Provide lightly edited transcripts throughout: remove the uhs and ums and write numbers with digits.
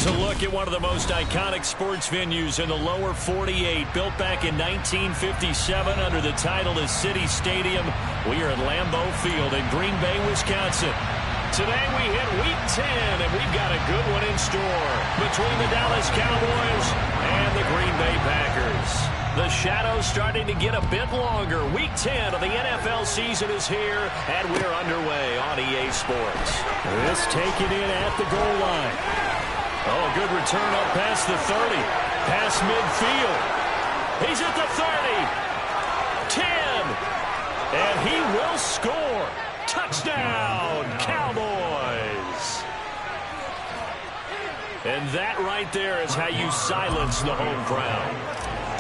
a look at one of the most iconic sports venues in the lower 48, built back in 1957 under the title of City Stadium. We are at Lambeau Field in Green Bay, Wisconsin. Today we hit Week 10, and we've got a good one in store between the Dallas Cowboys and the Green Bay Packers. The shadow's starting to get a bit longer. Week 10 of the NFL season is here, and we're underway on EA Sports. This taken in at the goal line. Oh, good return up past the 30. Past midfield. He's at the 30. 10. And he will score. Touchdown, Cowboys. And that right there is how you silence the home crowd.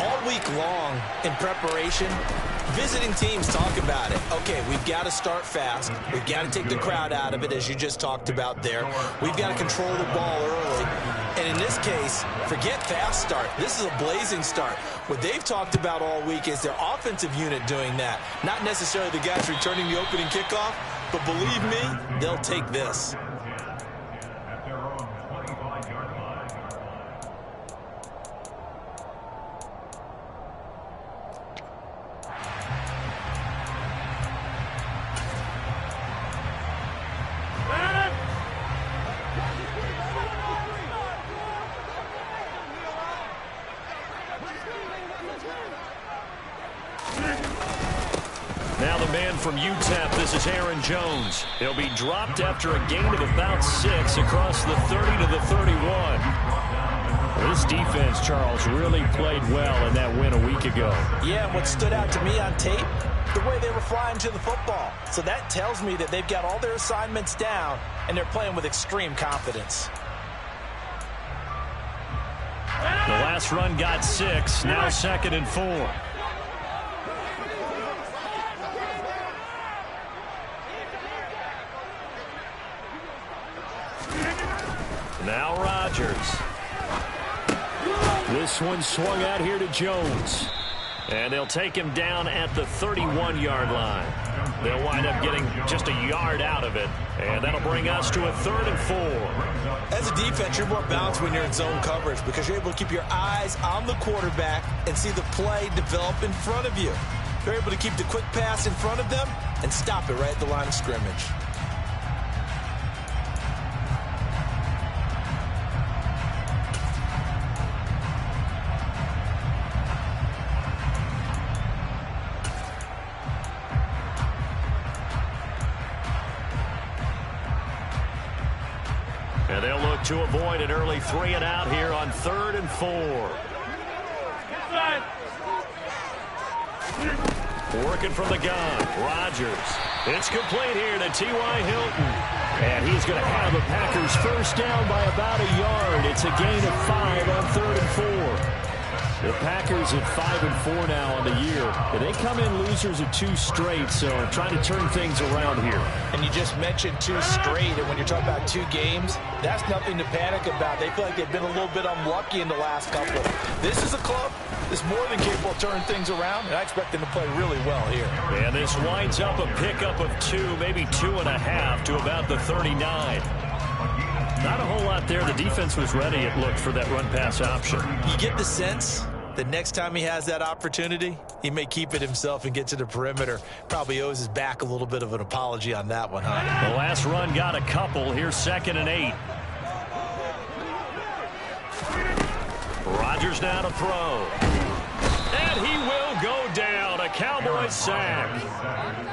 All week long in preparation, visiting teams talk about it. Okay, we've got to start fast. We've got to take the crowd out of it, as you just talked about there. We've got to control the ball early. And in this case, forget fast start. This is a blazing start. What they've talked about all week is their offensive unit doing that. Not necessarily the guys returning the opening kickoff, but believe me, they'll take this. Now the man from UTEP, this is Aaron Jones. He'll be dropped after a gain of about 6 across the 30 to the 31. This defense, Charles, really played well in that win a week ago. Yeah, and what stood out to me on tape, the way they were flying to the football. So that tells me that they've got all their assignments down, and they're playing with extreme confidence. The last run got 6, now 2nd and 4. Now Rodgers. This one swung out here to Jones. And they'll take him down at the 31-yard line. They'll wind up getting just a yard out of it. And that'll bring us to a 3rd and 4. As a defense, you're more balanced when you're in zone coverage because you're able to keep your eyes on the quarterback and see the play develop in front of you. You're able to keep the quick pass in front of them and stop it right at the line of scrimmage. And they'll look to avoid an early 3 and out here on 3rd and 4. Working from the gun, Rodgers. It's complete here to T.Y. Hilton. And he's going to have the Packers first down by about a yard. It's a gain of 5 on 3rd and 4. The Packers at 5 and 4 now on the year. And they come in losers of 2 straight, so trying to turn things around here. And you just mentioned 2 straight, and when you're talking about 2 games, that's nothing to panic about. They feel like they've been a little bit unlucky in the last couple. This is a club that's more than capable of turning things around, and I expect them to play really well here. And this winds up a pickup of 2, maybe 2.5 to about the 39. Not a whole lot there. The defense was ready, it looked, for that run-pass option. You get the sense that next time he has that opportunity, he may keep it himself and get to the perimeter. Probably owes his back a little bit of an apology on that one, huh? The last run got a couple. Here's 2nd and 8. Rodgers now to throw. And he will go down. A Cowboys sack.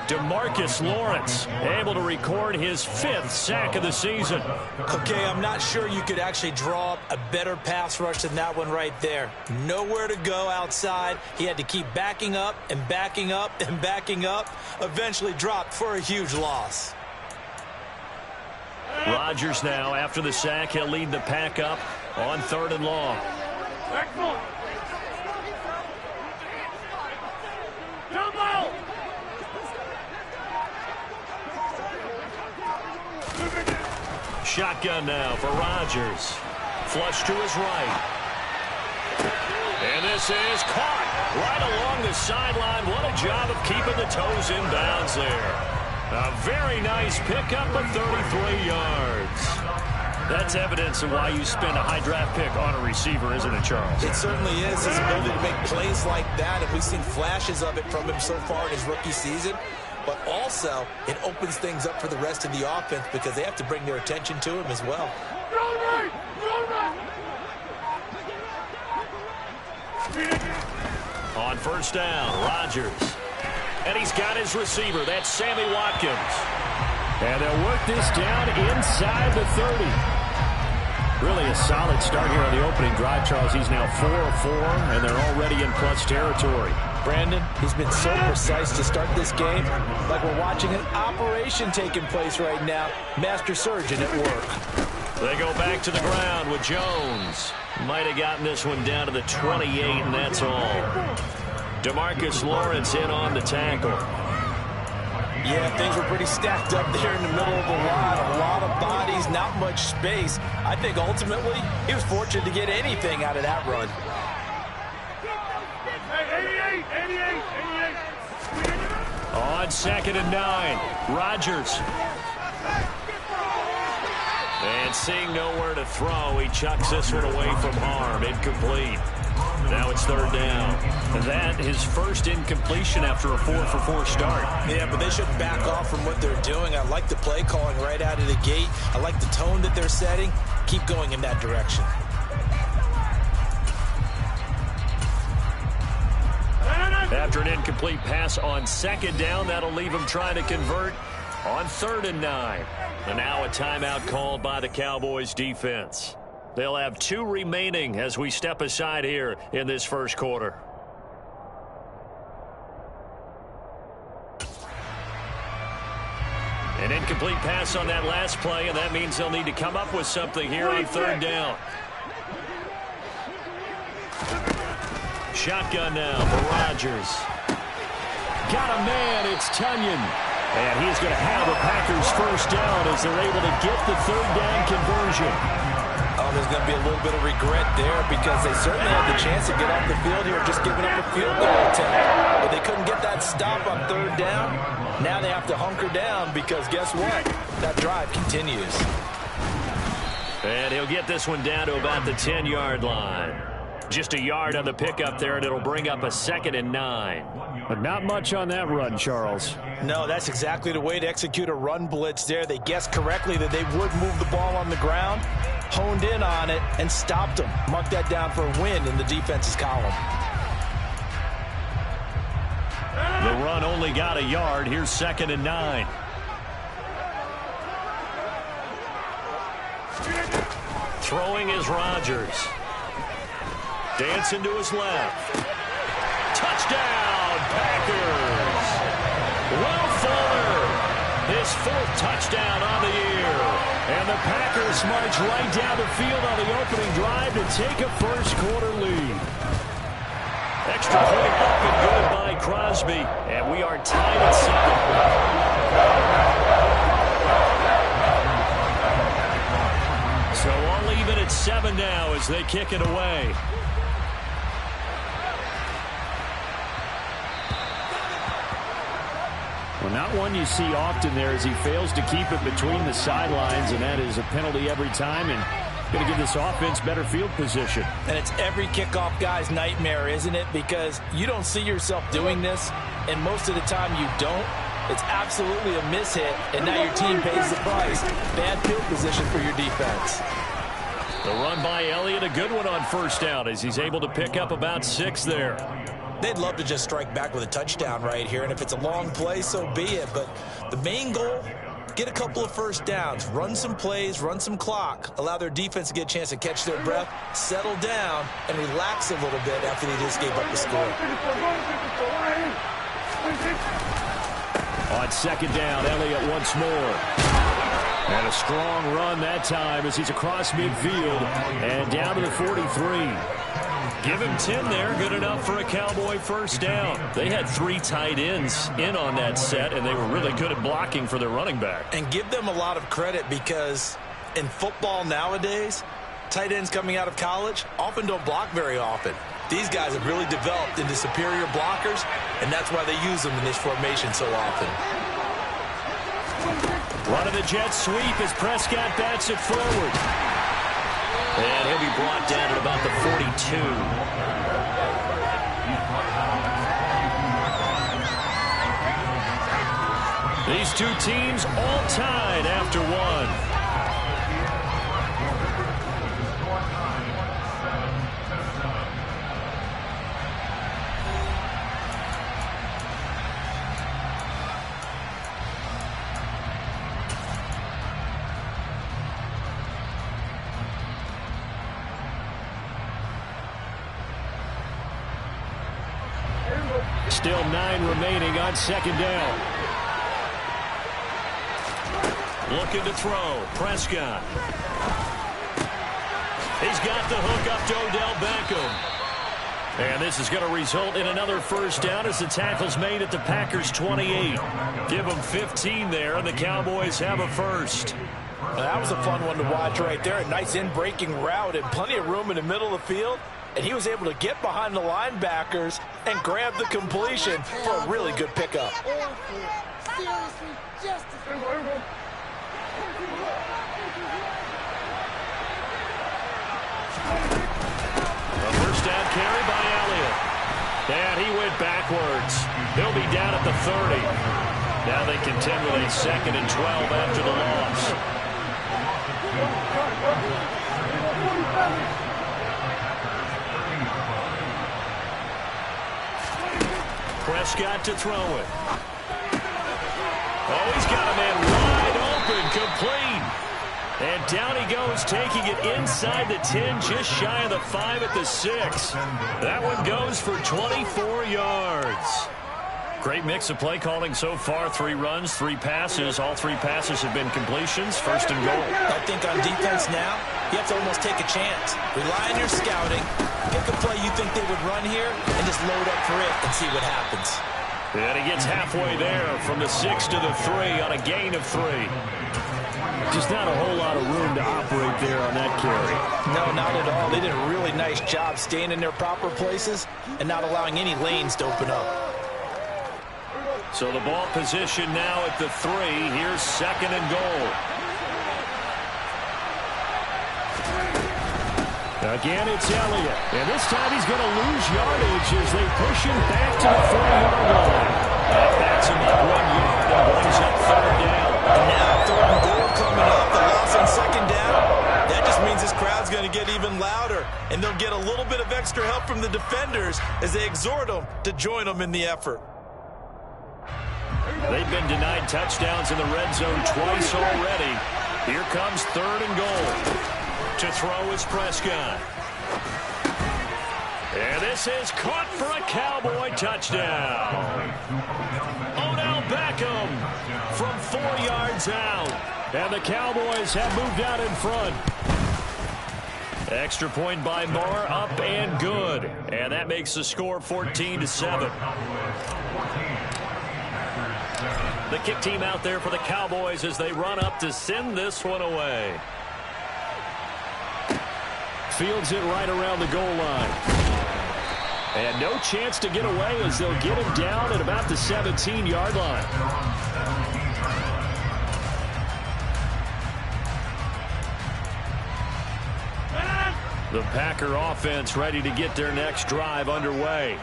DeMarcus Lawrence able to record his 5th sack of the season. Okay, I'm not sure you could actually draw up a better pass rush than that one right there. Nowhere to go outside. He had to keep backing up and backing up and backing up. Eventually dropped for a huge loss. Rodgers now, after the sack, he'll lead the pack up on 3rd and long. Excellent. Shotgun now for Rodgers. Flush to his right. And this is caught right along the sideline. What a job of keeping the toes in bounds there. A very nice pickup of 33 yards. That's evidence of why you spend a high draft pick on a receiver, isn't it, Charles? It certainly is. His ability to make plays like that, and we've seen flashes of it from him so far in his rookie season. But also, it opens things up for the rest of the offense because they have to bring their attention to him as well. On first down, Rodgers. And he's got his receiver. That's Sammy Watkins. And they'll work this down inside the 30. Really a solid start here on the opening drive, Charles. He's now 4 of 4, and they're already in plus territory. Brandon, he's been so precise to start this game, like we're watching an operation taking place right now. Master surgeon at work. They go back to the ground with Jones. Might have gotten this one down to the 28, and that's all. DeMarcus Lawrence in on the tackle. Yeah, things were pretty stacked up there in the middle of the line. A lot of bodies, not much space. I think ultimately he was fortunate to get anything out of that run. 88. On 2nd and 9, Rodgers. And seeing nowhere to throw, he chucks this one away from harm. Incomplete. Now it's 3rd down. And that his first incompletion after a 4 for 4 start. Yeah, but they should back off from what they're doing. I like the play calling right out of the gate. I like the tone that they're setting. Keep going in that direction. After an incomplete pass on 2nd down, that'll leave him trying to convert on 3rd and 9. And now a timeout called by the Cowboys defense. They'll have 2 remaining as we step aside here in this first quarter. An incomplete pass on that last play, and that means they'll need to come up with something here on 3rd down. Shotgun now for Rodgers. Got a man, it's Tunyon. And he's going to have the Packers first down as they're able to get the 3rd down conversion. Oh, there's going to be a little bit of regret there because they certainly had the chance to get off the field here just giving up a field goal attempt. But they couldn't get that stop on 3rd down. Now they have to hunker down because guess what? That drive continues. And he'll get this one down to about the 10-yard line. Just a yard on the pickup there, and it'll bring up a 2nd and 9. But not much on that run, Charles. No, that's exactly the way to execute a run blitz there. They guessed correctly that they would move the ball on the ground, honed in on it, and stopped them. Mark that down for a win in the defense's column. The run only got a yard. Here's 2nd and 9. Throwing is Rodgers. Dancing to his left. Touchdown, Packers. Will Fuller, his 4th touchdown on the year. And the Packers march right down the field on the opening drive to take a first quarter lead. Extra point up and good by Crosby. And we are tied at 7. So all even at 7 now as they kick it away. Well, not one you see often there as he fails to keep it between the sidelines, and that is a penalty every time, and going to give this offense better field position. And it's every kickoff guy's nightmare, isn't it? Because you don't see yourself doing this, and most of the time you don't. It's absolutely a mishit, and now your team pays the price. Bad field position for your defense. The run by Elliott, a good one on first down as he's able to pick up about 6 there. They'd love to just strike back with a touchdown right here, and if it's a long play, so be it. But the main goal, get a couple of first downs, run some plays, run some clock, allow their defense to get a chance to catch their breath, settle down, and relax a little bit after they just gave up the score. On 2nd down, Elliott once more. And a strong run that time as he's across midfield and down to the 43. Give him 10 there. Good enough for a Cowboy first down. They had 3 tight ends in on that set, and they were really good at blocking for their running back. And give them a lot of credit because in football nowadays, tight ends coming out of college often don't block very often. These guys have really developed into superior blockers, and that's why they use them in this formation so often. One of the jet sweep as Prescott bats it forward. And he'll be brought down at about the 42. These two teams all tied after one. Still 9 remaining on second down. Looking to throw. Prescott. He's got the hook up to Odell Beckham. And this is going to result in another first down as the tackle's made at the Packers' 28. Give them 15 there, and the Cowboys have a first. That was a fun one to watch right there. A nice in-breaking route and plenty of room in the middle of the field. And he was able to get behind the linebackers and grab the completion for a really good pickup. A first down carry by Elliott. And he went backwards. He'll be down at the 30. Now they contend with a 2nd and 12 after the loss. Prescott to throw it. Oh, he's got a man wide open, complete. And down he goes, taking it inside the 10, just shy of the 5 at the 6. That one goes for 24 yards. Great mix of play calling so far. 3 runs, 3 passes. All 3 passes have been completions. 1st and goal. I think on defense now, you have to almost take a chance. Rely on your scouting. Pick a play you think they would run here and just load up for it and see what happens. And he gets halfway there from the 6 to the 3 on a gain of 3. Just not a whole lot of room to operate there on that carry. No, not at all. They did a really nice job staying in their proper places and not allowing any lanes to open up. So the ball position now at the 3. Here's 2nd and goal. Again, it's Elliott. And this time he's going to lose yardage as they push him back to the 4-yard line. That backs him up 1 yard and brings up 3rd down. And now 3rd and goal coming up. The loss on 2nd down. That just means this crowd's going to get even louder. And they'll get a little bit of extra help from the defenders as they exhort them to join them in the effort. They've been denied touchdowns in the red zone twice already. Here comes 3rd and goal. To throw is Prescott. And this is caught for a Cowboy touchdown. Odell Beckham from 4 yards out. And the Cowboys have moved out in front. Extra point by Marr, up and good. And that makes the score 14-7. The kick team out there for the Cowboys as they run up to send this one away. Fields it right around the goal line. And no chance to get away as they'll get him down at about the 17-yard line. The Packer offense ready to get their next drive underway.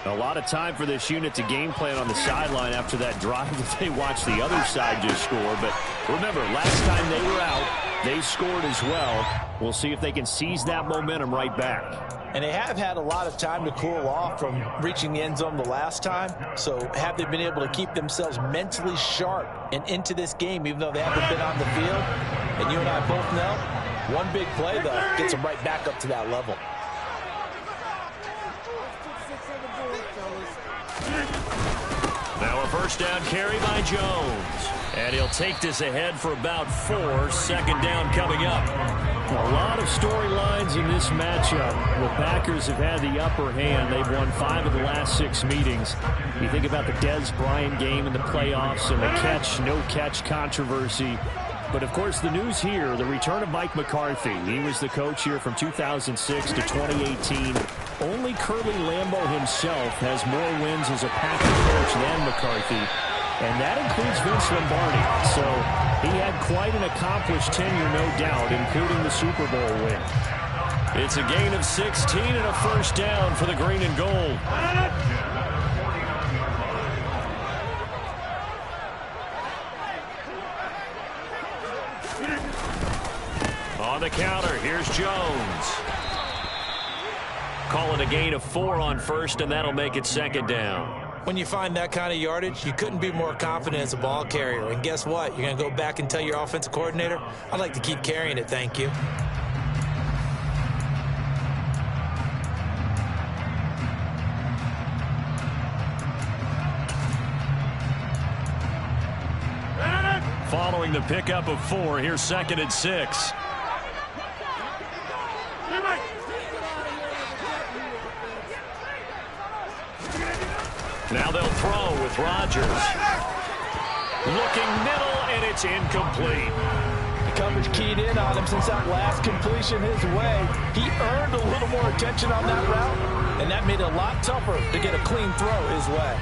A lot of time for this unit to game plan on the sideline after that drive that they watched the other side just score. But remember, last time they were out, they scored as well. We'll see if they can seize that momentum right back. And they have had a lot of time to cool off from reaching the end zone the last time. So have they been able to keep themselves mentally sharp and into this game, even though they haven't been on the field? And you and I both know, one big play, though, gets them right back up to that level. Now a first down carry by Jones. And he'll take this ahead for about 4. 2nd down coming up. A lot of storylines in this matchup. The Packers have had the upper hand. They've won 5 of the last 6 meetings. You think about the Dez Bryant game in the playoffs and the catch, no catch controversy. But, of course, the news here, the return of Mike McCarthy. He was the coach here from 2006 to 2018. Only Curly Lambeau himself has more wins as a Packer coach than McCarthy. And that includes Vince Lombardi. So he had quite an accomplished tenure, no doubt, including the Super Bowl win. It's a gain of 16 and a first down for the green and gold. On the counter, here's Jones. Call it a gain of 4 on first, and that'll make it second down. When you find that kind of yardage, you couldn't be more confident as a ball carrier. And guess what? You're going to go back and tell your offensive coordinator, I'd like to keep carrying it, thank you. Following the pickup of 4, here's second and 6. Now they'll throw with Rodgers. Looking middle, and it's incomplete. The coverage keyed in on him since that last completion his way. He earned a little more attention on that route, and that made it a lot tougher to get a clean throw his way.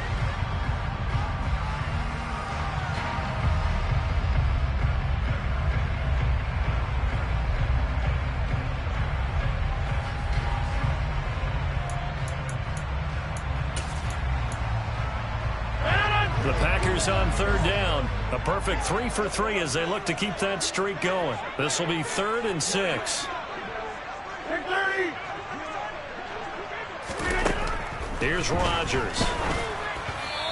The Packers on third down. A perfect 3 for 3 as they look to keep that streak going. This will be 3rd and 6. Here's Rodgers.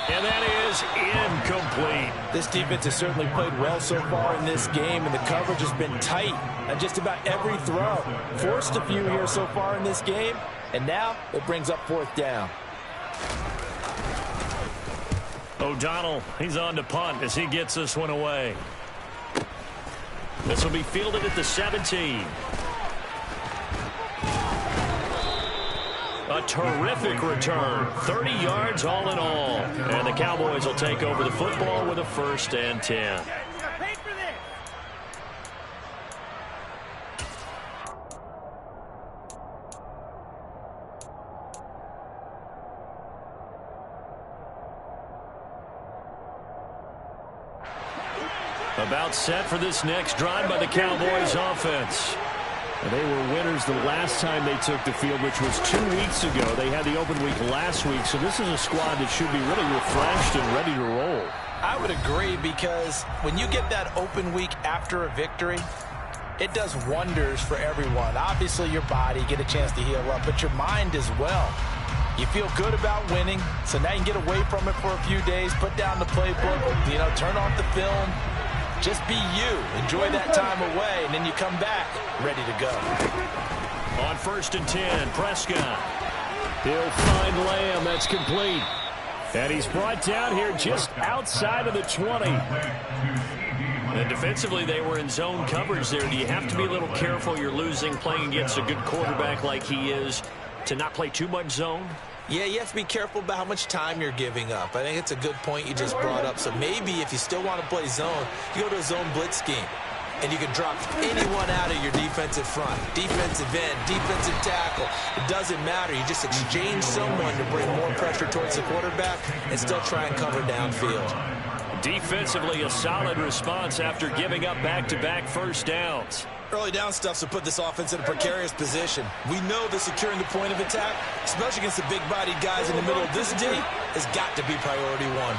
And that is incomplete. This defense has certainly played well so far in this game, and the coverage has been tight on just about every throw. Forced a few here so far in this game, and now it brings up 4th down. O'Donnell, he's on to punt as he gets this one away. This will be fielded at the 17. A terrific return. 30 yards all in all. And the Cowboys will take over the football with a 1st and 10. About set for this next drive by the Cowboys offense. And they were winners the last time they took the field, which was 2 weeks ago. They had the open week last week, so this is a squad that should be really refreshed and ready to roll. I would agree, because when you get that open week after a victory, it does wonders for everyone. Obviously, your body, get a chance to heal up, but your mind as well. You feel good about winning, so now you can get away from it for a few days, put down the playbook, turn off the film. Just be you. Enjoy that time away, and then you come back ready to go. On 1st and 10, Prescott. He'll find Lamb. That's complete. And he's brought down here just outside of the 20. And defensively, they were in zone coverage there. Do you have to be a little careful? You're losing, playing against a good quarterback like he is, to not play too much zone? Yeah, you have to be careful about how much time you're giving up. I think it's a good point you just brought up. So maybe if you still want to play zone, you go to a zone blitz scheme. And you can drop anyone out of your defensive front. Defensive end, defensive tackle. It doesn't matter. You just exchange someone to bring more pressure towards the quarterback and still try and cover downfield. Defensively, a solid response after giving up back-to-back first downs. Early down stuffs will put this offense in a precarious position. We know that securing the point of attack, especially against the big-bodied guys in the middle of this D, has got to be priority 1.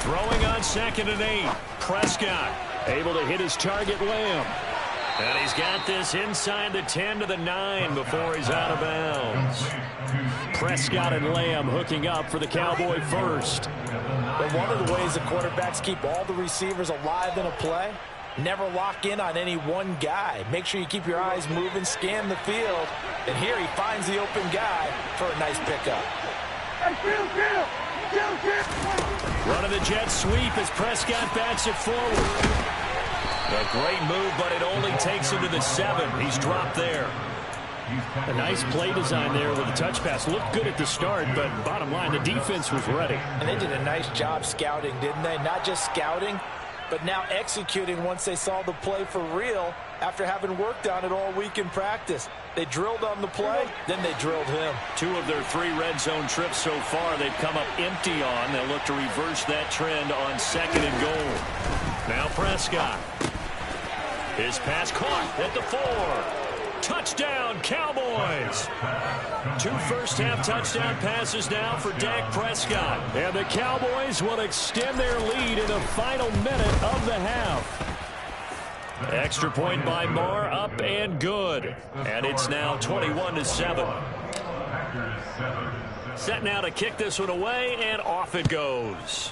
Throwing on 2nd and 8. Prescott able to hit his target, Lamb. And he's got this inside the 10 to the 9 before he's out of bounds. Prescott and Lamb hooking up for the Cowboy first. But one of the ways the quarterbacks keep all the receivers alive in a play, never lock in on any one guy. Make sure you keep your eyes moving, scan the field. And here he finds the open guy for a nice pickup. Running the jet sweep as Prescott bats it forward. A great move, but it only takes him to the 7. He's dropped there. A nice play design there with a touch pass. Looked good at the start, but bottom line, the defense was ready. And they did a nice job scouting, didn't they? Not just scouting, but now executing once they saw the play for real after having worked on it all week in practice. They drilled on the play, then they drilled him. 2 of their 3 red zone trips so far they've come up empty on. They'll look to reverse that trend on 2nd and goal. Now Prescott. His pass caught at the 4. Touchdown, Cowboys. 2 first-half touchdown passes now for Dak Prescott. And the Cowboys will extend their lead in the final minute of the half. Extra point by Moore, up and good. And it's now 21-7. Set now to kick this one away, and off it goes.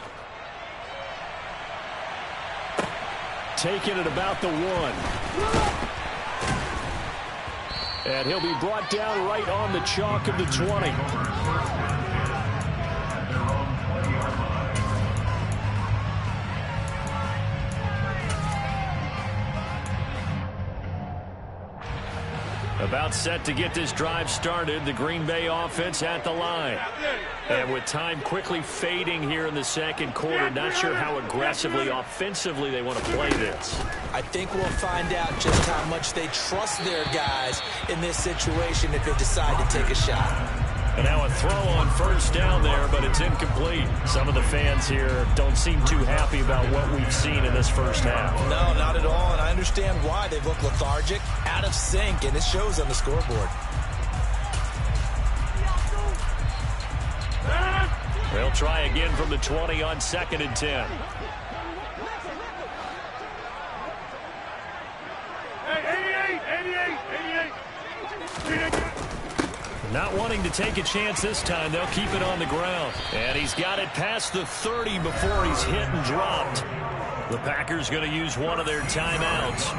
Taking it about the 1. And he'll be brought down right on the chalk of the 20. About set to get this drive started, the Green Bay offense at the line. And with time quickly fading here in the 2nd quarter, not sure how aggressively, offensively they want to play this. I think we'll find out just how much they trust their guys in this situation if they decide to take a shot. And now a throw on first down there, but it's incomplete. Some of the fans here don't seem too happy about what we've seen in this first half. No, not at all, and I understand why. They look lethargic, out of sync, and it shows on the scoreboard. They'll try again from the 20 on 2nd and 10. Not wanting to take a chance this time, they'll keep it on the ground. And he's got it past the 30 before he's hit and dropped. The Packers going to use one of their timeouts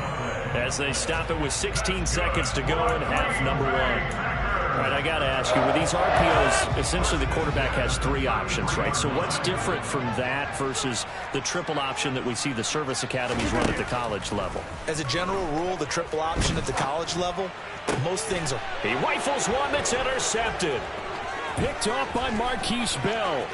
as they stop it with 16 seconds to go in half number 1. All right, I got to ask you, with these RPOs, essentially the quarterback has 3 options, right? So what's different from that versus the triple option that we see the service academies run at the college level? As a general rule, the triple option at the college level, most things are... He rifles one that's intercepted. Picked off by Marquise Bell.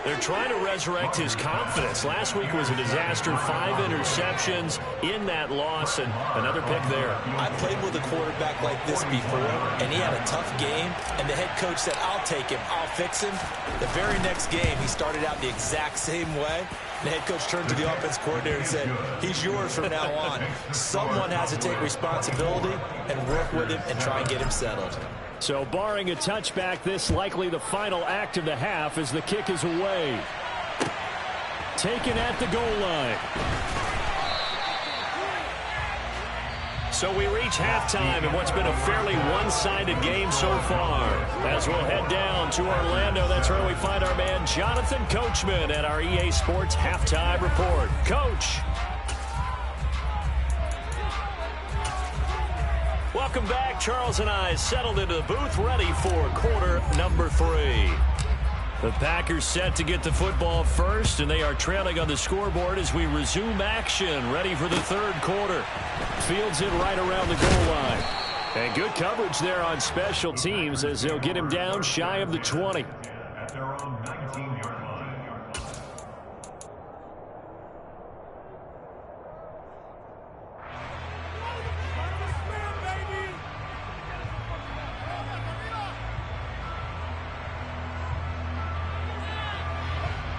They're trying to resurrect his confidence. Last week was a disaster. 5 interceptions in that loss, and another pick there. I played with a quarterback like this before, and he had a tough game, and the head coach said, I'll take him, I'll fix him. The very next game, he started out the exact same way. The head coach turned to the offense coordinator and said, he's yours from now on. Someone has to take responsibility and work with him and try and get him settled. So barring a touchback, this likely the final act of the half as the kick is away. Taken at the goal line. So we reach halftime in what's been a fairly one-sided game so far. As we'll head down to Orlando, that's where we find our man Jonathan Coachman at our EA Sports Halftime Report. Coach. Welcome back. Charles and I settled into the booth, ready for quarter number 3. The Packers set to get the football first, and they are trailing on the scoreboard as we resume action, ready for the 3rd quarter. Fields it right around the goal line. And good coverage there on special teams as they'll get him down shy of the 20. At their own 19-yard line.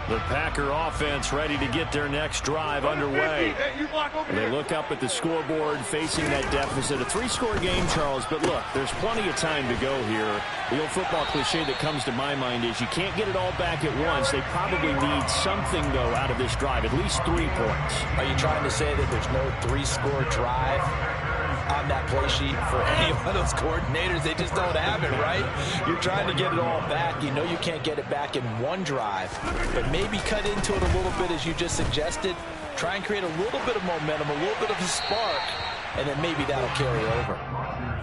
The Packer offense ready to get their next drive underway. They look up at the scoreboard facing that deficit. A 3-score game, Charles, but look, there's plenty of time to go here. The old football cliche that comes to my mind is you can't get it all back at once. They probably need something, though, out of this drive, at least 3 points. Are you trying to say that there's no 3-score drive on that play sheet for any one of those coordinators? They just don't have it, right? You're trying to get it all back. You know you can't get it back in one drive, but maybe cut into it a little bit as you just suggested. Try and create a little bit of momentum, a little bit of a spark, and then maybe that'll carry over.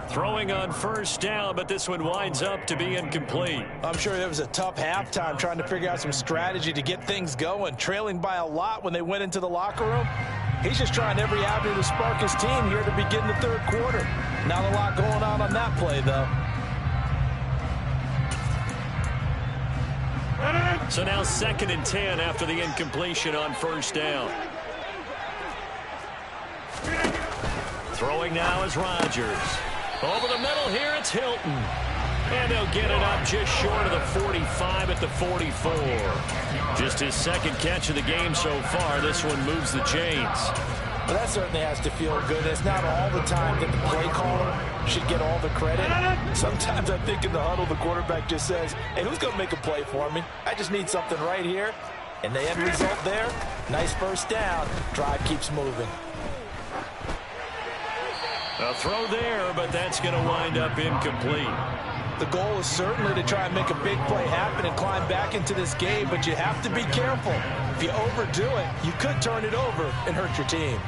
Throwing on first down, but this one winds up to be incomplete. I'm sure it was a tough halftime trying to figure out some strategy to get things going, trailing by a lot when they went into the locker room. He's just trying every avenue to spark his team here to begin the 3rd quarter. Not a lot going on that play, though. So now 2nd and 10 after the incompletion on first down. Throwing now is Rodgers. Over the middle here, it's Hilton. And they'll get it up just short of the 45 at the 44. Just his 2nd catch of the game so far. This one moves the chains. Well, that certainly has to feel good. It's not all the time that the play caller should get all the credit. Sometimes I think in the huddle, the quarterback just says, hey, who's going to make a play for me? I just need something right here. And the end result there, nice first down. Drive keeps moving. A throw there, but that's going to wind up incomplete. The goal is certainly to try and make a big play happen and climb back into this game, but you have to be careful. If you overdo it, you could turn it over and hurt your team.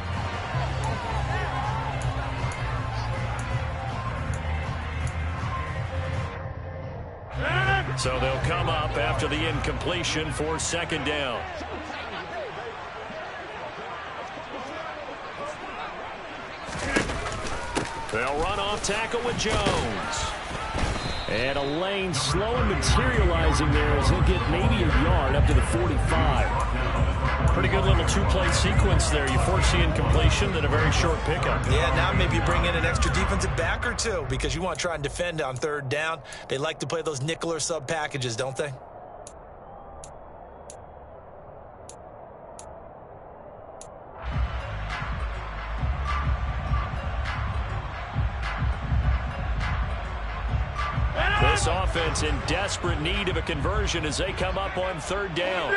So they'll come up after the incompletion for 2nd down. They'll run off tackle with Jones. And a lane slow and materializing there as he'll get maybe a yard up to the 45. Pretty good little two-play sequence there. You force the incompletion, then a very short pickup. Yeah, now maybe you bring in an extra defensive back or two because you want to try and defend on 3rd down. They like to play those nickel or sub packages, don't they? This offense in desperate need of a conversion as they come up on 3rd down.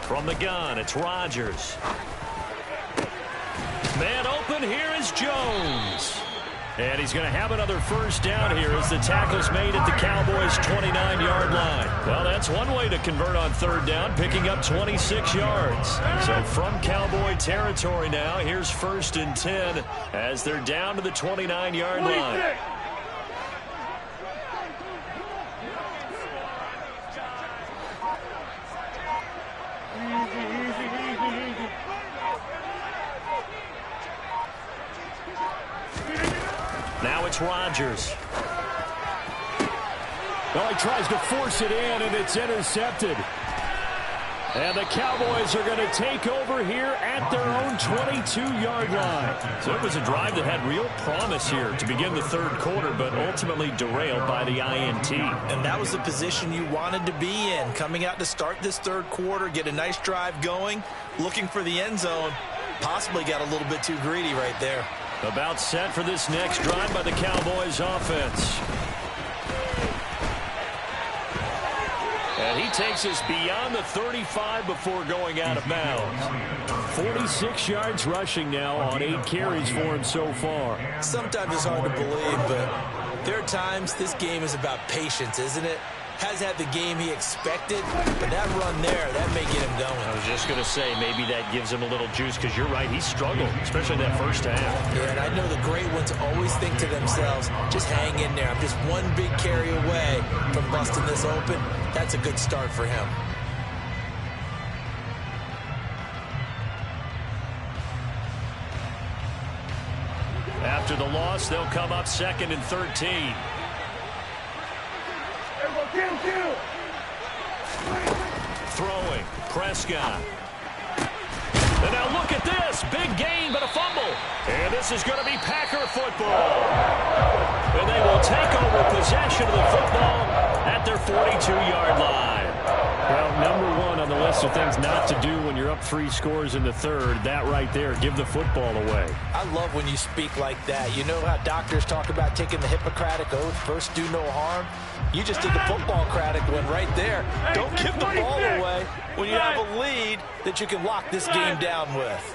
From the gun, it's Rodgers. Man open, here is Jones. And he's going to have another first down here as the tackle's made at the Cowboys' 29-yard line. Well, that's one way to convert on 3rd down, picking up 26 yards. So from Cowboy territory now, here's 1st and 10 as they're down to the 29-yard line. Now it's Rodgers. Well, he tries to force it in, and it's intercepted. And the Cowboys are going to take over here at their own 22-yard line. So it was a drive that had real promise here to begin the 3rd quarter, but ultimately derailed by the INT. And that was the position you wanted to be in. Coming out to start this 3rd quarter, get a nice drive going, looking for the end zone. Possibly got a little bit too greedy right there. About set for this next drive by the Cowboys offense. And he takes us beyond the 35 before going out of bounds. 46 yards rushing now on 8 carries for him so far. Sometimes it's hard to believe, but there are times this game is about patience, isn't it? Has had the game he expected, but that run there, that may get him going. I was just going to say, maybe that gives him a little juice, because you're right, he struggled, especially that first half. Yeah, and I know the great ones always think to themselves, just hang in there. I'm just one big carry away from busting this open. That's a good start for him. After the loss, they'll come up 2nd and 13. Throwing, Prescott. And now look at this. Big gain, but a fumble. And this is going to be Packer football. And they will take over possession of the football at their 42-yard line. Well, number one on the list of things not to do when you're up 3 scores in the 3rd, that right there, give the football away. I love when you speak like that. You know how doctors talk about taking the Hippocratic oath, first do no harm? You just did the football-cratic one right there. Don't give the ball away when you have a lead that you can lock this game down with.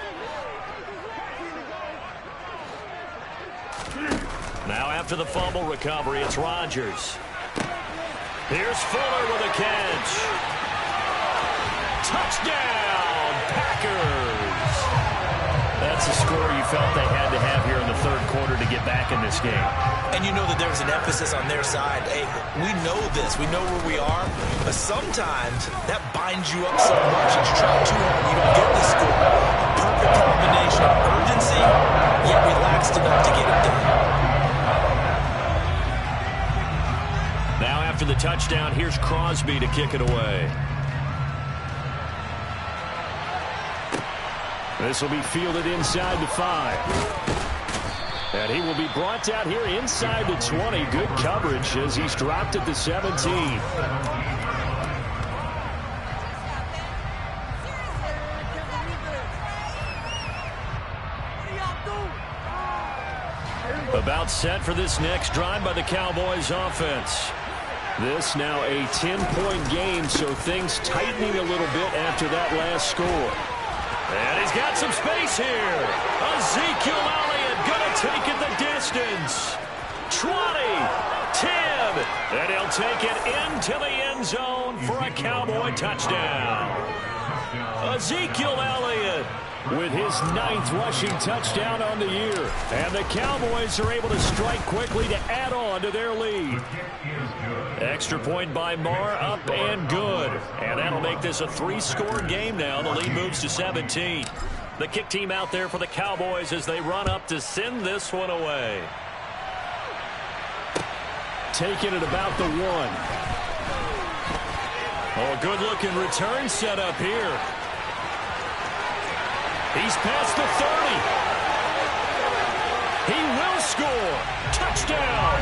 Now after the fumble recovery, it's Rodgers. Here's Fuller with a catch. Touchdown, Packers. That's a score you felt they had to have here in the third quarter to get back in this game. And you know that there's an emphasis on their side. Hey, we know this. We know where we are. But sometimes that binds you up so much that you try too hard, you don't get the score. A perfect combination of urgency, yet relaxed enough to get it done. Now after the touchdown, here's Crosby to kick it away. This will be fielded inside the 5. And he will be brought down here inside the 20. Good coverage as he's dropped at the 17. About set for this next drive by the Cowboys offense. This now a 10-point game, so things tightening a little bit after that last score. And he's got some space here. Ezekiel Elliott going to take it the distance. 20, 10, and he'll take it into the end zone for a Cowboy touchdown. Ezekiel Elliott with his 9th rushing touchdown on the year. And the Cowboys are able to strike quickly to add on to their lead. Extra point by Marr, up and good. And that'll make this a 3-score game now. The lead moves to 17. The kick team out there for the Cowboys as they run up to send this one away. Taking it about the 1. Oh, good-looking return set up here. He's past the 30. He will score. Touchdown.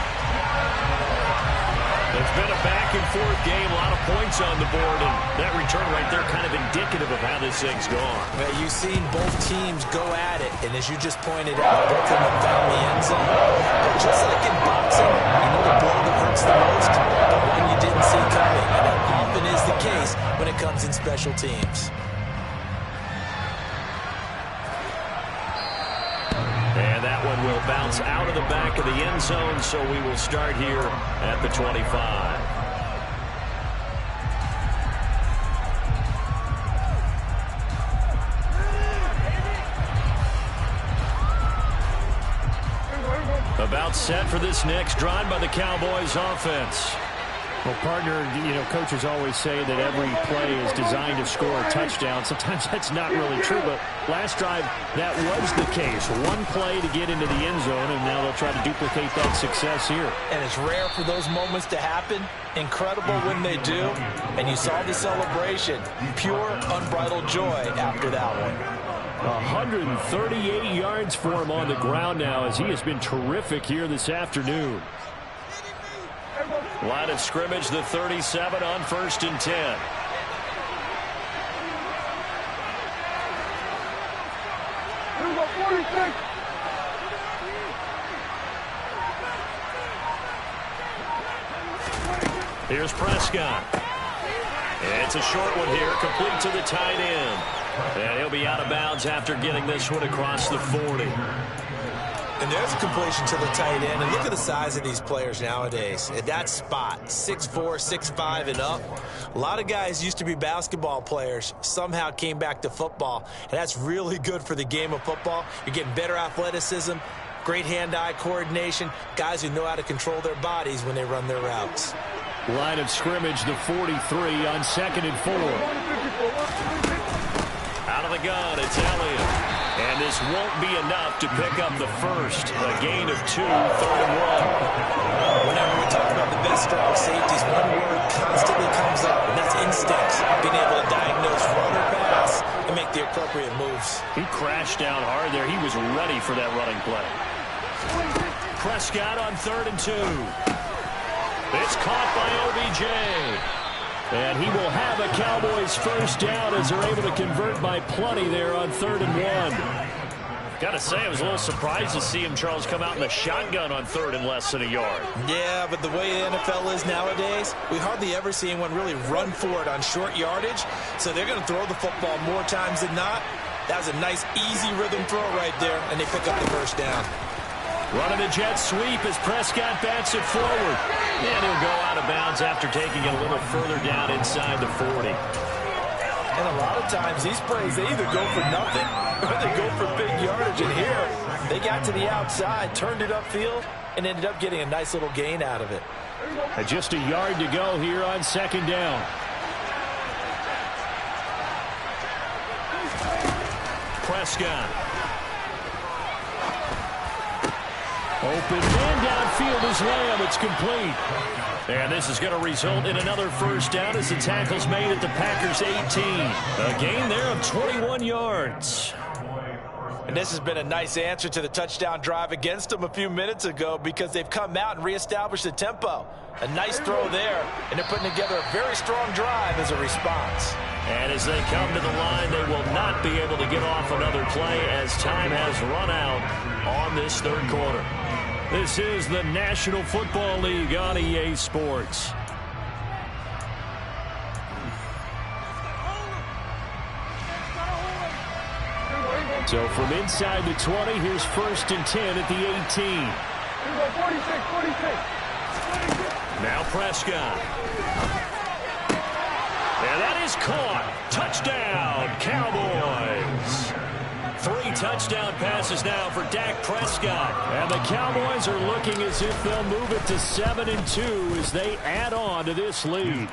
It's been a back-and-forth game, a lot of points on the board, and that return right there kind of indicative of how this thing's gone. Well, you've seen both teams go at it, and as you just pointed out, both of them have found the end zone. But just like in boxing, you know the blow that hurts the most? The one you didn't see coming, and that often is the case when it comes in special teams. And that one will bounce out of the back of the end zone, so we will start here at the 25. About set for this next drive by the Cowboys offense. Well, partner, you know, coaches always say that every play is designed to score a touchdown. Sometimes that's not really true, but last drive, that was the case. One play to get into the end zone, and now they'll try to duplicate that success here. And it's rare for those moments to happen. Incredible when they do. And you saw the celebration. Pure, unbridled joy after that one. 138 yards for him on the ground now as he has been terrific here this afternoon. Line of scrimmage, the 37 on 1st and 10. Here's Prescott. It's a short one here, complete to the tight end. And he'll be out of bounds after getting this one across the 40. And there's a completion to the tight end. And look at the size of these players nowadays. At that spot, 6'4", 6'5", and up. A lot of guys used to be basketball players, somehow came back to football. And that's really good for the game of football. You're getting better athleticism, great hand-eye coordination, guys who know how to control their bodies when they run their routes. Line of scrimmage, the 43 on 2nd and 4. Out of the gun, it's Elliott. And this won't be enough to pick up the first. A gain of 2, 3rd and 1. Whenever we talk about the best strong safeties, one word constantly comes up, and that's instinct. Being able to diagnose run or pass and make the appropriate moves. He crashed down hard there. He was ready for that running play. Prescott on 3rd and 2. It's caught by OBJ. And he will have a Cowboys first down as they're able to convert by plenty there on 3rd and 1. Got to say, I was a little surprised to see him, Charles, come out in the shotgun on 3rd and less than a yard. Yeah, but the way the NFL is nowadays, we hardly ever see anyone really run for it on short yardage. So they're going to throw the football more times than not. That was a nice, easy rhythm throw right there, and they pick up the first down. Running the jet sweep as Prescott bats it forward. And he'll go out of bounds after taking it a little further down inside the 40. And a lot of times these plays, they either go for nothing or they go for big yardage. And here, they got to the outside, turned it upfield, and ended up getting a nice little gain out of it. And just a yard to go here on second down. Prescott. Open man downfield is Lamb. It's complete. And this is going to result in another first down as the tackle's made at the Packers' 18. A gain there of 21 yards. And this has been a nice answer to the touchdown drive against them a few minutes ago because they've come out and reestablished the tempo. A nice throw there, and they're putting together a very strong drive as a response. And as they come to the line, they will not be able to get off another play as time has run out on this third quarter. This is the National Football League on EA Sports. So from inside the 20, here's 1st and 10 at the 18. Now Prescott. And that is caught. Touchdown, Cowboys. 3 touchdown passes now for Dak Prescott. And the Cowboys are looking as if they'll move it to 7-2 as they add on to this lead.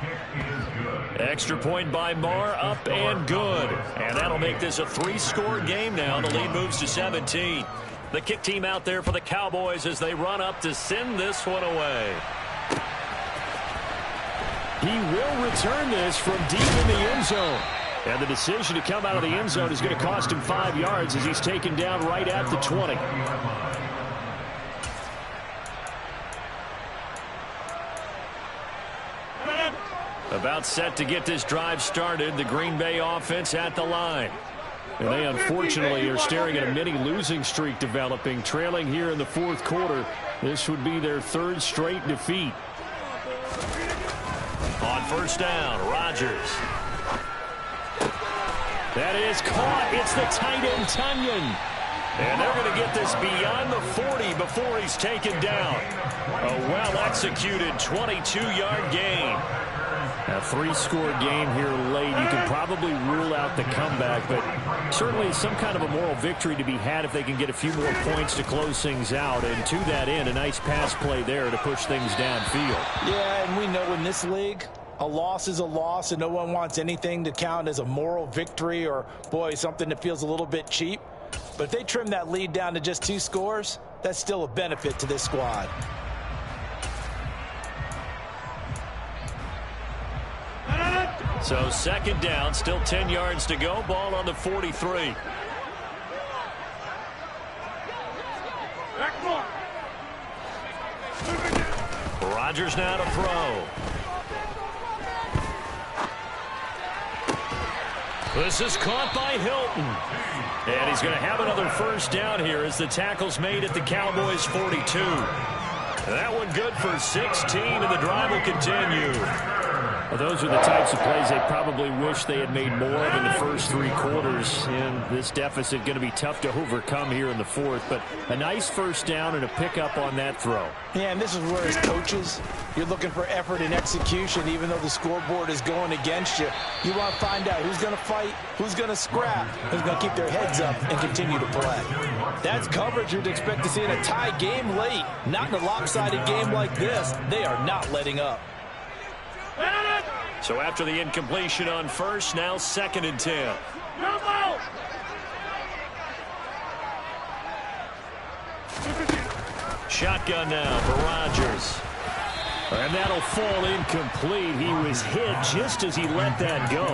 Extra point by Marr, up and good. And that'll make this a 3-score game now. The lead moves to 17. The kick team out there for the Cowboys as they run up to send this one away. He will return this from deep in the end zone. And the decision to come out of the end zone is going to cost him 5 yards as he's taken down right at the 20. About set to get this drive started. The Green Bay offense at the line. And they unfortunately are staring at a mini losing streak developing, trailing here in the 4th quarter. This would be their 3rd straight defeat. On first down, Rodgers. That is caught. It's the tight end, Tunyon. And they're going to get this beyond the 40 before he's taken down. A well-executed 22-yard gain. A 3-score game here late. You can probably rule out the comeback, but certainly some kind of a moral victory to be had if they can get a few more points to close things out. And to that end, a nice pass play there to push things downfield. Yeah, and we know in this league, a loss is a loss, and no one wants anything to count as a moral victory or, boy, something that feels a little bit cheap. But if they trim that lead down to just 2 scores, that's still a benefit to this squad. So second down, still 10 yards to go. Ball on the 43. Rodgers now to throw. This is caught by Hilton. And he's going to have another first down here as the tackle's made at the Cowboys' 42. That one good for 16, and the drive will continue. Well, those are the types of plays they probably wish they had made more of in the first 3 quarters. And this deficit going to be tough to overcome here in the 4th. But a nice first down and a pickup on that throw. Yeah, and this is where as coaches, you're looking for effort and execution. Even though the scoreboard is going against you, you want to find out who's going to fight, who's going to scrap, who's going to keep their heads up and continue to play. That's coverage you'd expect to see in a tie game late. Not in a lopsided game like this. They are not letting up. So after the incompletion on first, now 2nd and 10. Shotgun now for Rodgers. And that'll fall incomplete. He was hit just as he let that go.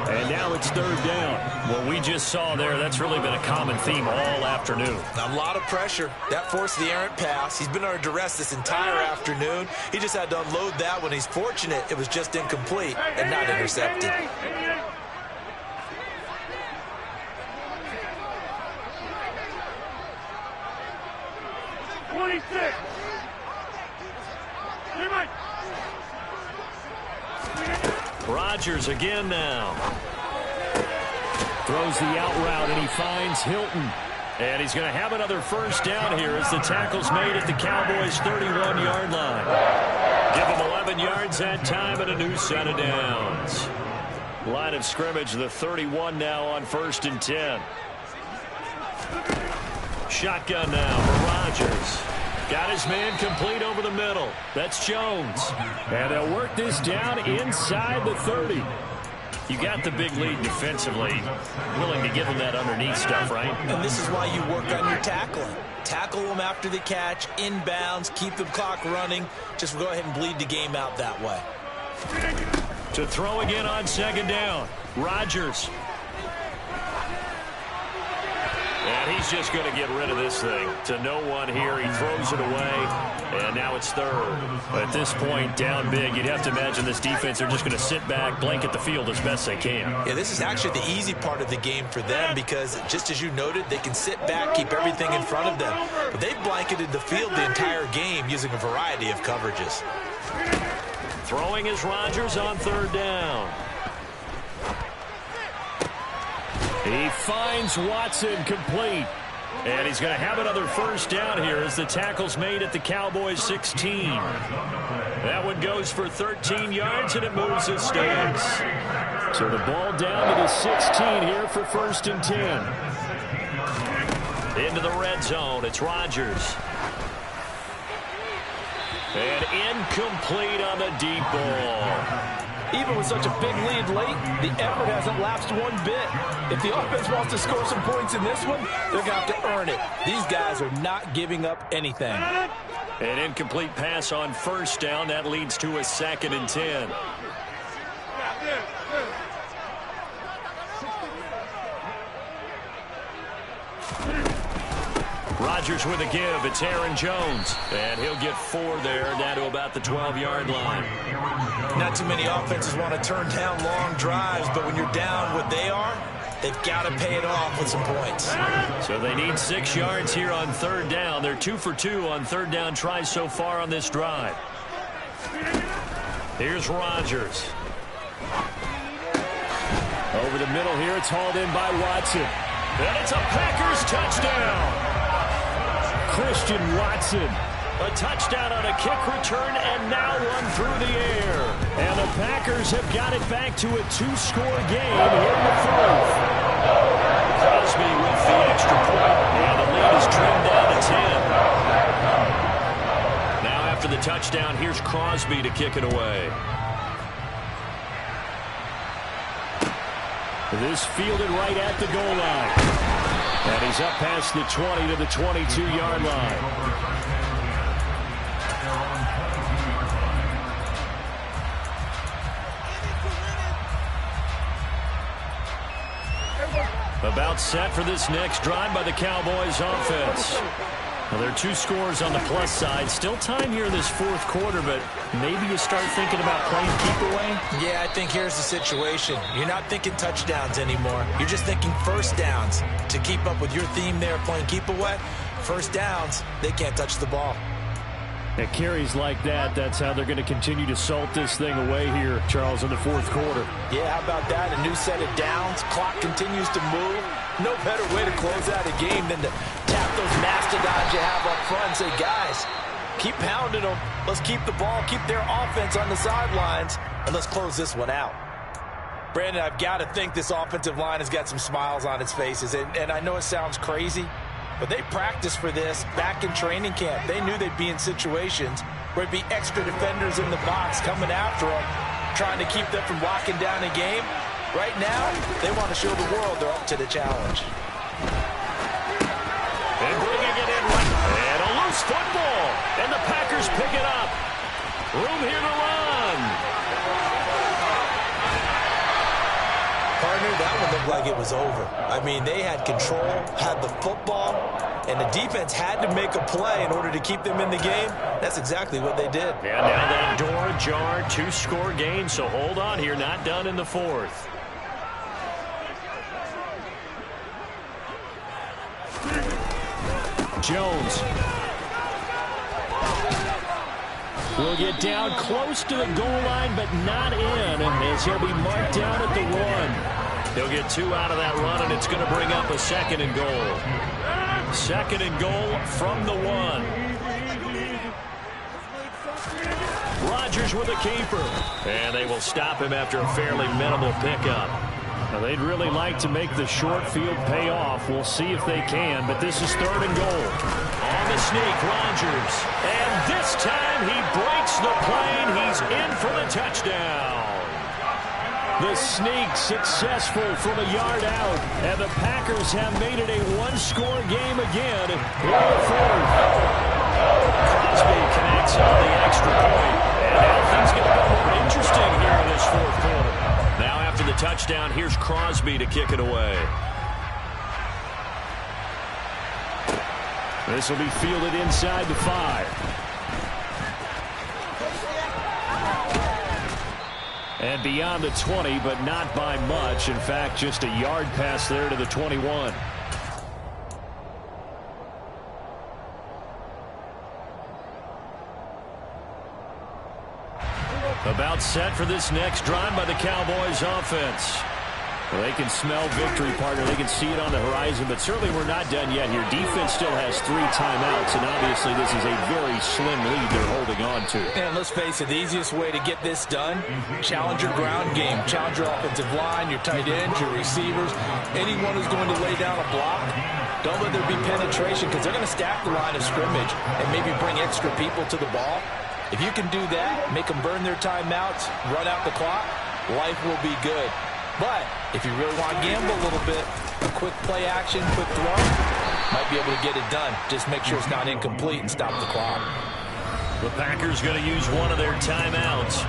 And now it's 3rd down. What we just saw there, that's really been a common theme all afternoon. A lot of pressure. That forced the errant pass. He's been under duress this entire afternoon. He just had to unload that one. He's fortunate it was just incomplete and not intercepted. Rodgers again now. Throws the out route, and he finds Hilton. And he's going to have another first down here as the tackle's made at the Cowboys' 31-yard line. Give him 11 yards that time and a new set of downs. Line of scrimmage, the 31 now on 1st and 10. Shotgun now for Rodgers. Got his man complete over the middle. That's Jones. And they'll work this down inside the 30. You got the big lead defensively. Willing to give him that underneath stuff, right? And this is why you work on your tackling. Tackle them after the catch, inbounds, keep the clock running. Just go ahead and bleed the game out that way. To throw again on 2nd down. Rodgers. And he's just going to get rid of this thing. To no one here. He throws it away. And now it's 3rd. At this point, down big, you'd have to imagine this defense are just going to sit back, blanket the field as best they can. Yeah, this is actually the easy part of the game for them because, just as you noted, they can sit back, keep everything in front of them. But they've blanketed the field the entire game using a variety of coverages. Throwing is Rodgers on 3rd down. He finds Watson complete. And he's going to have another 1st down here as the tackle's made at the Cowboys 16. That one goes for 13 yards, and it moves his sticks. So the ball down to the 16 here for 1st and 10. Into the red zone, it's Rodgers. And incomplete on the deep ball. Even with such a big lead late, the effort hasn't lapsed one bit. If the offense wants to score some points in this one, they're going to have to earn it. These guys are not giving up anything. An incomplete pass on 1st down. That leads to a 2nd and 10. Rodgers with a give. It's Aaron Jones. And he'll get 4 there, down to about the 12-yard line. Not too many offenses want to turn down long drives, but when you're down what they are, they've got to pay it off with some points. So they need 6 yards here on 3rd down. They're 2 for 2 on 3rd down tries so far on this drive. Here's Rodgers. Over the middle here, it's hauled in by Watson. And it's a Packers touchdown. Christian Watson. A touchdown on a kick return, and now one through the air. And the Packers have got it back to a 2-score game here in the 4th. Crosby with the extra point, and the lead is trimmed down to 10. Now after the touchdown, here's Crosby to kick it away. This fielded right at the goal line. And he's up past the 20 to the 22-yard line. About set for this next drive by the Cowboys offense. Well, there are 2 scores on the plus side. Still time here in this 4th quarter, but maybe you start thinking about playing keep away? Yeah, I think here's the situation. You're not thinking touchdowns anymore. You're just thinking 1st downs. To keep up with your theme there, playing keep away, 1st downs, they can't touch the ball. At carries like that, that's how they're going to continue to salt this thing away here, Charles, in the 4th quarter. Yeah, how about that? A new set of downs. Clock continues to move. No better way to close out a game than to tap those mastodons you have up front and say, guys, keep pounding them. Let's keep the ball, keep their offense on the sidelines, and let's close this one out. Brandon, I've got to think this offensive line has got some smiles on its faces, and I know it sounds crazy, but they practiced for this back in training camp. They knew they'd be in situations where there'd be extra defenders in the box coming after them, trying to keep them from locking down a game. Right now, they want to show the world they're up to the challenge. And bringing it in, and a loose football, and the Packers pick it up. Room here to run. Partner, that one looked like it was over. I mean, they had control, had the football, and the defense had to make a play in order to keep them in the game. That's exactly what they did. And now that door ajar, 2-score game, so hold on here, not done in the 4th. Jones will get down close to the goal line, but not in, as he'll be marked down at the 1. He'll get 2 out of that run, and it's going to bring up a 2nd and goal. 2nd and goal from the 1. Rodgers with a keeper. And they will stop him after a fairly minimal pickup. Now, they'd really like to make the short field pay off. We'll see if they can, but this is 3rd and goal. On the sneak, Rodgers. And this time he breaks the plane. He's in for the touchdown. The sneak successful from a yard out, and the Packers have made it a one-score game again here in the 4th. Crosby connects on the extra point, and now things get a bit more interesting here in this 4th quarter. Now after the touchdown, here's Crosby to kick it away. This will be fielded inside the 5. And beyond the 20, but not by much. In fact, just a yard pass there to the 21. About set for this next drive by the Cowboys offense. Well, they can smell victory, partner. They can see it on the horizon, but certainly we're not done yet here. Defense still has 3 timeouts, and obviously this is a very slim lead they're holding on to. And let's face it, the easiest way to get this done, challenge your ground game. Challenge your offensive line, your tight ends, your receivers, anyone who's going to lay down a block. Don't let there be penetration, because they're going to stack the line of scrimmage and maybe bring extra people to the ball. If you can do that, make them burn their timeouts, run out the clock, life will be good. But if you really want to gamble a little bit, a quick play action, quick throw, might be able to get it done. Just make sure it's not incomplete and stop the clock. The Packers going to use one of their timeouts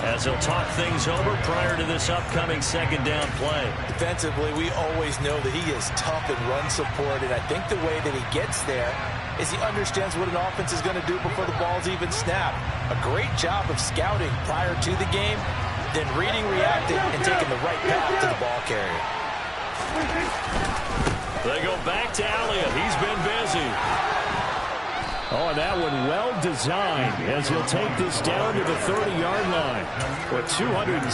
as they'll talk things over prior to this upcoming 2nd down play. Defensively, we always know that he is tough in run support, and I think the way that he gets there is he understands what an offense is going to do before the ball's even snapped. A great job of scouting prior to the game, then reading, reacting, and taking the right path to the ball carrier. They go back to Elliott. He's been busy. Oh, and that one well designed as he'll take this down to the 30-yard line. With 207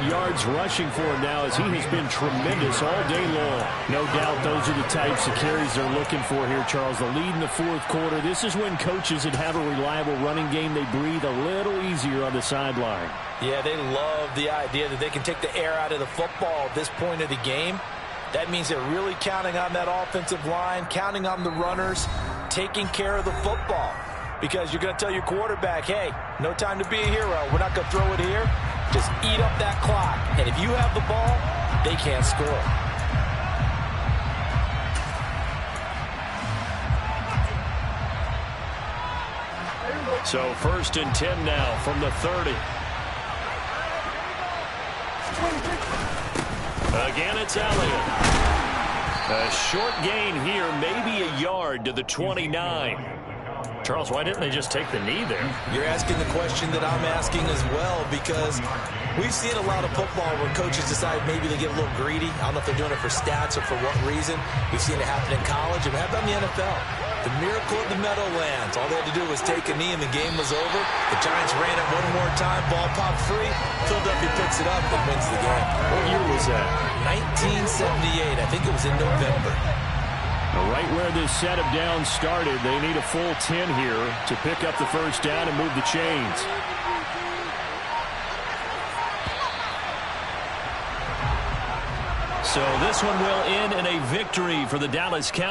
yards rushing for him now as he has been tremendous all day long. No doubt those are the types of carries they're looking for here, Charles. The lead in the 4th quarter. This is when coaches that have a reliable running game, they breathe a little easier on the sideline. Yeah, they love the idea that they can take the air out of the football at this point of the game. That means they're really counting on that offensive line, counting on the runners, taking care of the football. Because you're going to tell your quarterback, hey, no time to be a hero. We're not going to throw it here. Just eat up that clock. And if you have the ball, they can't score. So 1st and 10 now from the 30. Again, it's Elliott. A short gain here, maybe a yard to the 29. Charles, why didn't they just take the knee there? You're asking the question that I'm asking as well, because we've seen a lot of football where coaches decide maybe they get a little greedy. I don't know if they're doing it for stats or for what reason. We've seen it happen in college, and we have done in the NFL. The miracle of the Meadowlands. All they had to do was take a knee, and the game was over. The Giants ran it one more time. Ball popped free. Philadelphia picks it up and wins the game. What year was that? 1978. I think it was in November. Right where this set of downs started, they need a full 10 here to pick up the 1st down and move the chains. So this one will end in a victory for the Dallas Cowboys.